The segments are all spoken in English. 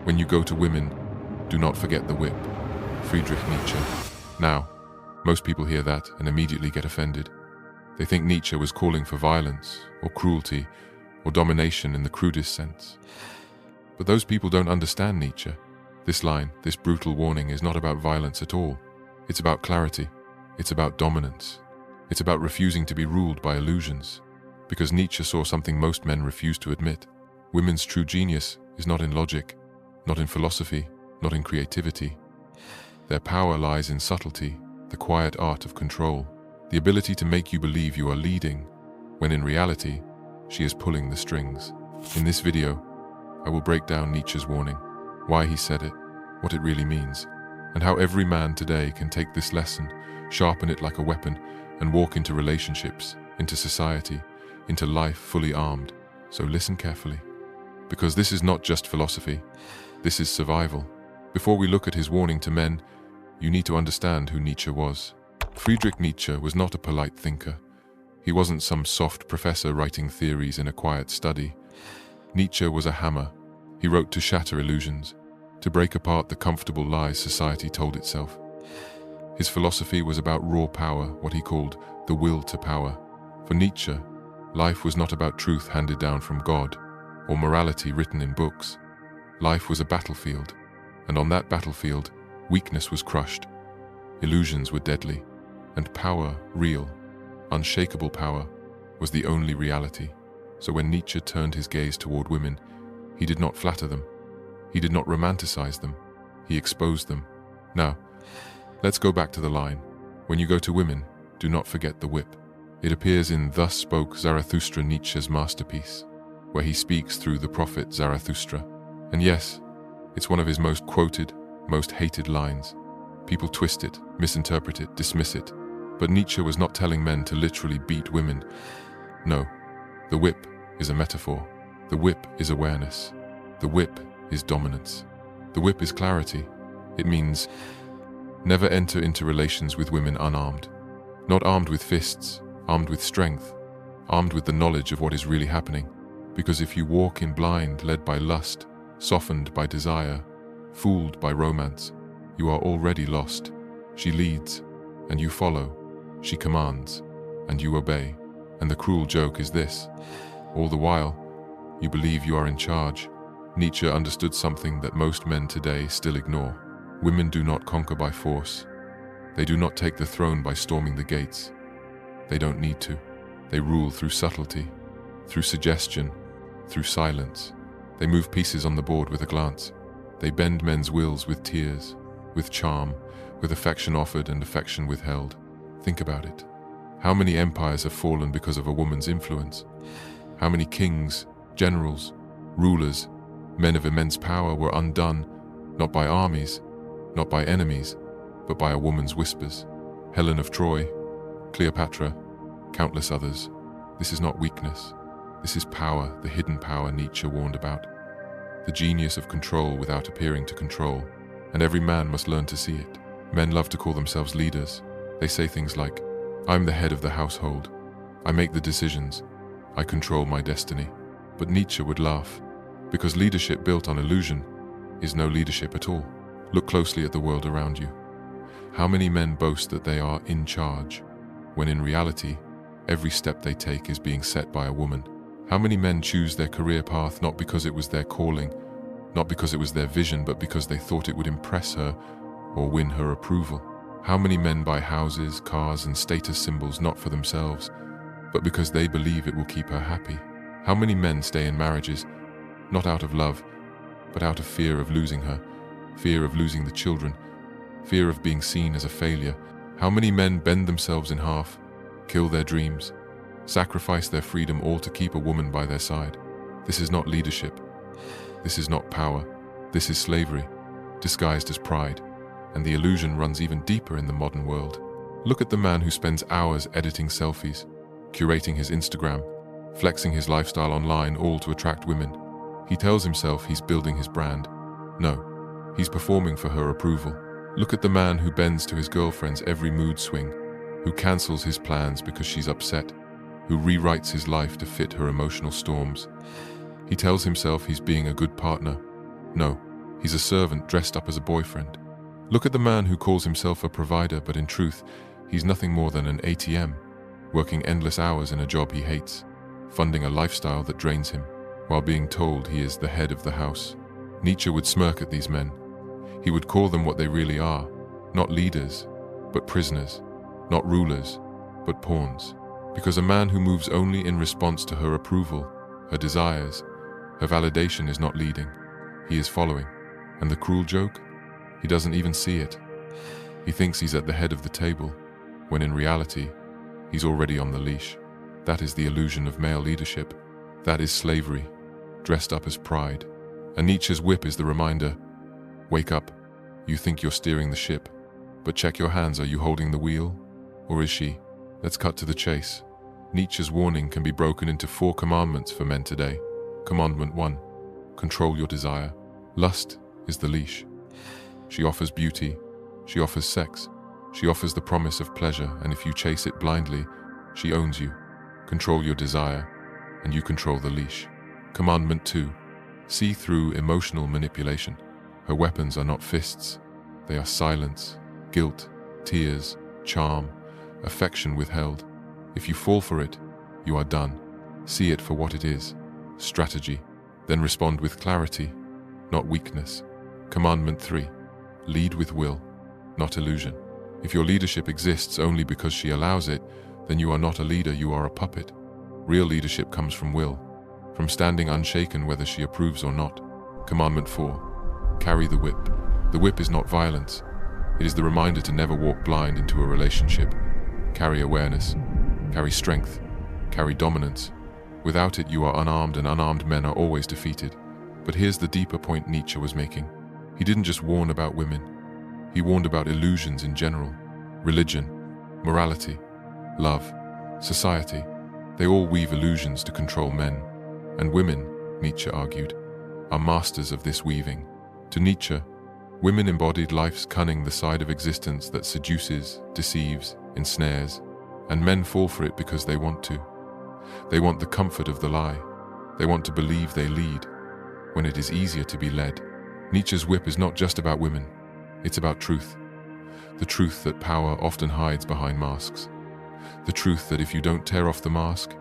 When you go to women, do not forget the whip. Friedrich Nietzsche. Now, most people hear that and immediately get offended. They think Nietzsche was calling for violence, or cruelty, or domination in the crudest sense. But those people don't understand Nietzsche. This line, this brutal warning, is not about violence at all. It's about clarity. It's about dominance. It's about refusing to be ruled by illusions. Because Nietzsche saw something most men refuse to admit. Women's true genius is not in logic, not in philosophy, not in creativity. Their power lies in subtlety, the quiet art of control, the ability to make you believe you are leading, when in reality, she is pulling the strings. In this video, I will break down Nietzsche's warning, why he said it, what it really means, and how every man today can take this lesson, sharpen it like a weapon, and walk into relationships, into society, into life fully armed. So listen carefully. Because this is not just philosophy, this is survival. Before we look at his warning to men, you need to understand who Nietzsche was. Friedrich Nietzsche was not a polite thinker. He wasn't some soft professor writing theories in a quiet study. Nietzsche was a hammer. He wrote to shatter illusions, to break apart the comfortable lies society told itself. His philosophy was about raw power, what he called the will to power. For Nietzsche, life was not about truth handed down from God, or morality written in books. Life was a battlefield, and on that battlefield, weakness was crushed, illusions were deadly, and power, real, unshakable power, was the only reality. So when Nietzsche turned his gaze toward women, he did not flatter them, he did not romanticize them, he exposed them. Now, let's go back to the line, when you go to women, do not forget the whip. It appears in Thus Spoke Zarathustra, Nietzsche's masterpiece, where he speaks through the prophet Zarathustra. And yes, it's one of his most quoted, most hated lines. People twist it, misinterpret it, dismiss it. But Nietzsche was not telling men to literally beat women. No, the whip is a metaphor. The whip is awareness. The whip is dominance. The whip is clarity. It means never enter into relations with women unarmed. Not armed with fists, armed with strength, armed with the knowledge of what is really happening. Because if you walk in blind, led by lust, softened by desire, fooled by romance, you are already lost. She leads, and you follow. She commands, and you obey. And the cruel joke is this: all the while, you believe you are in charge. Nietzsche understood something that most men today still ignore. Women do not conquer by force. They do not take the throne by storming the gates. They don't need to. They rule through subtlety, through suggestion, through silence. They move pieces on the board with a glance. They bend men's wills with tears, with charm, with affection offered and affection withheld. Think about it. How many empires have fallen because of a woman's influence? How many kings, generals, rulers, men of immense power were undone, not by armies, not by enemies, but by a woman's whispers? Helen of Troy, Cleopatra, countless others. This is not weakness. This is power, the hidden power Nietzsche warned about. The genius of control without appearing to control. And every man must learn to see it. Men love to call themselves leaders. They say things like, I'm the head of the household. I make the decisions. I control my destiny. But Nietzsche would laugh, because leadership built on illusion is no leadership at all. Look closely at the world around you. How many men boast that they are in charge, when in reality, every step they take is being set by a woman? How many men choose their career path not because it was their calling, not because it was their vision, but because they thought it would impress her or win her approval? How many men buy houses, cars, and status symbols not for themselves, but because they believe it will keep her happy? How many men stay in marriages, not out of love, but out of fear of losing her, fear of losing the children, fear of being seen as a failure? How many men bend themselves in half, kill their dreams, sacrifice their freedom, all to keep a woman by their side? This is not leadership. This is not power. This is slavery, disguised as pride. And the illusion runs even deeper in the modern world. Look at the man who spends hours editing selfies, curating his Instagram, flexing his lifestyle online, all to attract women. He tells himself he's building his brand. No, he's performing for her approval. Look at the man who bends to his girlfriend's every mood swing, who cancels his plans because she's upset, who rewrites his life to fit her emotional storms. He tells himself he's being a good partner. No, He's a servant dressed up as a boyfriend. Look at the man who calls himself a provider, but in truth, he's nothing more than an ATM, working endless hours in a job he hates, funding a lifestyle that drains him, while being told he is the head of the house. Nietzsche would smirk at these men. He would call them what they really are, not leaders, but prisoners, not rulers, but pawns. Because a man who moves only in response to her approval, her desires, her validation is not leading, he is following. And the cruel joke? He doesn't even see it. He thinks he's at the head of the table, when in reality, he's already on the leash. That is the illusion of male leadership. That is slavery, dressed up as pride. And Nietzsche's whip is the reminder, wake up, you think you're steering the ship, but check your hands, are you holding the wheel? Or is she? Let's cut to the chase. Nietzsche's warning can be broken into 4 commandments for men today. Commandment 1, control your desire. Lust is the leash. She offers beauty, she offers sex, she offers the promise of pleasure, and if you chase it blindly, she owns you. Control your desire, and you control the leash. Commandment 2, see through emotional manipulation. Her weapons are not fists, they are silence, guilt, tears, charm, affection withheld. If you fall for it, you are done. See it for what it is, strategy, then respond with clarity, not weakness. Commandment 3, lead with will, not illusion. If your leadership exists only because she allows it, then you are not a leader, you are a puppet. Real leadership comes from will, from standing unshaken whether she approves or not. Commandment 4, carry the whip. The whip is not violence. It is the reminder to never walk blind into a relationship. Carry awareness, carry strength, carry dominance. Without it, you are unarmed, and unarmed men are always defeated. But here's the deeper point Nietzsche was making. He didn't just warn about women. He warned about illusions in general. Religion, morality, love, society. They all weave illusions to control men. And women, Nietzsche argued, are masters of this weaving. To Nietzsche, women embodied life's cunning, the side of existence that seduces, deceives, ensnares, and men fall for it because they want to. They want the comfort of the lie. They want to believe they lead, when it is easier to be led. Nietzsche's whip is not just about women, it's about truth. The truth that power often hides behind masks. The truth that if you don't tear off the mask,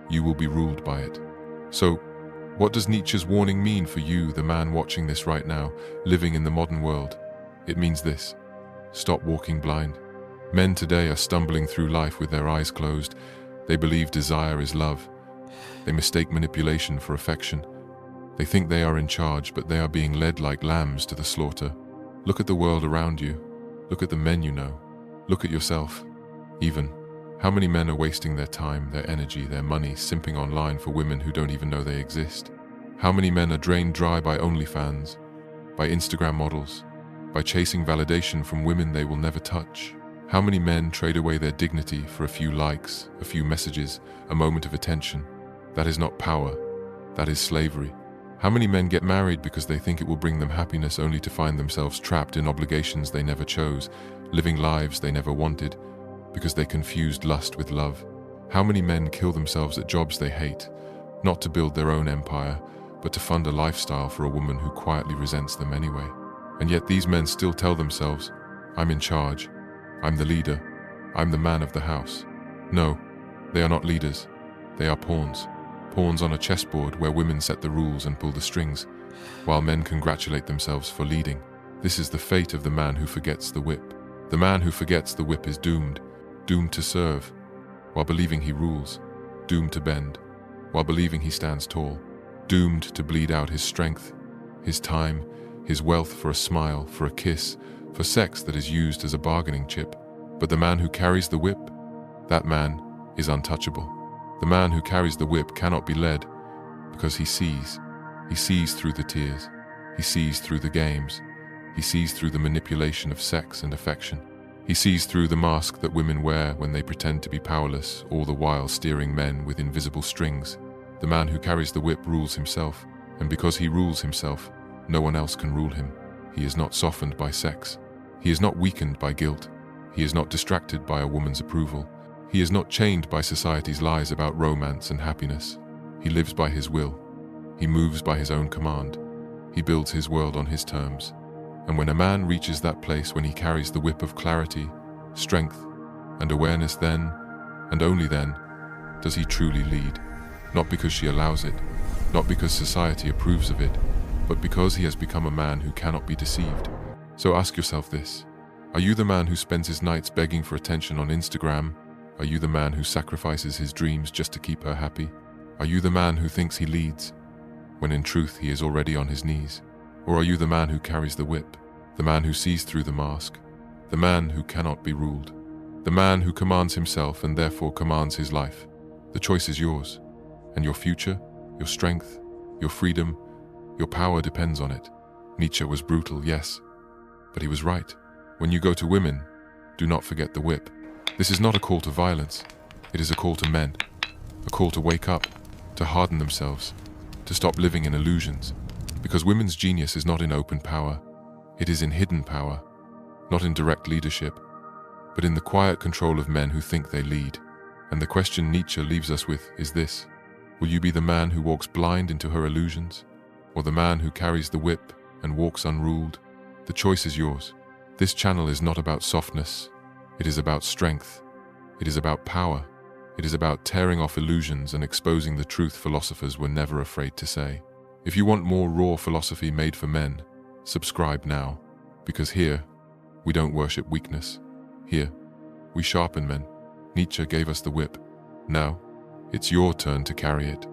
you will be ruled by it. So, what does Nietzsche's warning mean for you, the man watching this right now, living in the modern world? It means this: stop walking blind. Men today are stumbling through life with their eyes closed. They believe desire is love. They mistake manipulation for affection. They think they are in charge, but they are being led like lambs to the slaughter. Look at the world around you. Look at the men you know. Look at yourself. Even, how many men are wasting their time, their energy, their money, simping online for women who don't even know they exist? How many men are drained dry by OnlyFans, by Instagram models, by chasing validation from women they will never touch? How many men trade away their dignity for a few likes, a few messages, a moment of attention? That is not power. That is slavery. How many men get married because they think it will bring them happiness, only to find themselves trapped in obligations they never chose, living lives they never wanted, because they confused lust with love? How many men kill themselves at jobs they hate, not to build their own empire, but to fund a lifestyle for a woman who quietly resents them anyway? And yet these men still tell themselves, I'm in charge, I'm the leader, I'm the man of the house. No, they are not leaders, they are pawns. Pawns on a chessboard where women set the rules and pull the strings, while men congratulate themselves for leading. This is the fate of the man who forgets the whip. The man who forgets the whip is doomed, doomed to serve, while believing he rules, doomed to bend, while believing he stands tall, doomed to bleed out his strength, his time, his wealth for a smile, for a kiss, for sex that is used as a bargaining chip. But the man who carries the whip, that man is untouchable. The man who carries the whip cannot be led, because he sees. He sees through the tears. He sees through the games. He sees through the manipulation of sex and affection. He sees through the mask that women wear when they pretend to be powerless, all the while steering men with invisible strings. The man who carries the whip rules himself, and because he rules himself, no one else can rule him. He is not softened by sex. He is not weakened by guilt. He is not distracted by a woman's approval. He is not chained by society's lies about romance and happiness. He lives by his will. He moves by his own command. He builds his world on his terms. And when a man reaches that place, when he carries the whip of clarity, strength, and awareness, then, and only then, does he truly lead. Not because she allows it, not because society approves of it, but because he has become a man who cannot be deceived. So ask yourself this: are you the man who spends his nights begging for attention on Instagram? Are you the man who sacrifices his dreams just to keep her happy? Are you the man who thinks he leads, when in truth he is already on his knees? Or are you the man who carries the whip, the man who sees through the mask, the man who cannot be ruled, the man who commands himself and therefore commands his life? The choice is yours, and your future, your strength, your freedom, your power depends on it. Nietzsche was brutal, yes, but he was right. When you go to women, do not forget the whip. This is not a call to violence. It is a call to men, a call to wake up, to harden themselves, to stop living in illusions. Because women's genius is not in open power. It is in hidden power, not in direct leadership, but in the quiet control of men who think they lead. And the question Nietzsche leaves us with is this: will you be the man who walks blind into her illusions, or the man who carries the whip and walks unruled? The choice is yours. This channel is not about softness. It is about strength. It is about power. It is about tearing off illusions and exposing the truth philosophers were never afraid to say. If you want more raw philosophy made for men, subscribe now, because here, we don't worship weakness. Here, we sharpen men. Nietzsche gave us the whip. Now, it's your turn to carry it.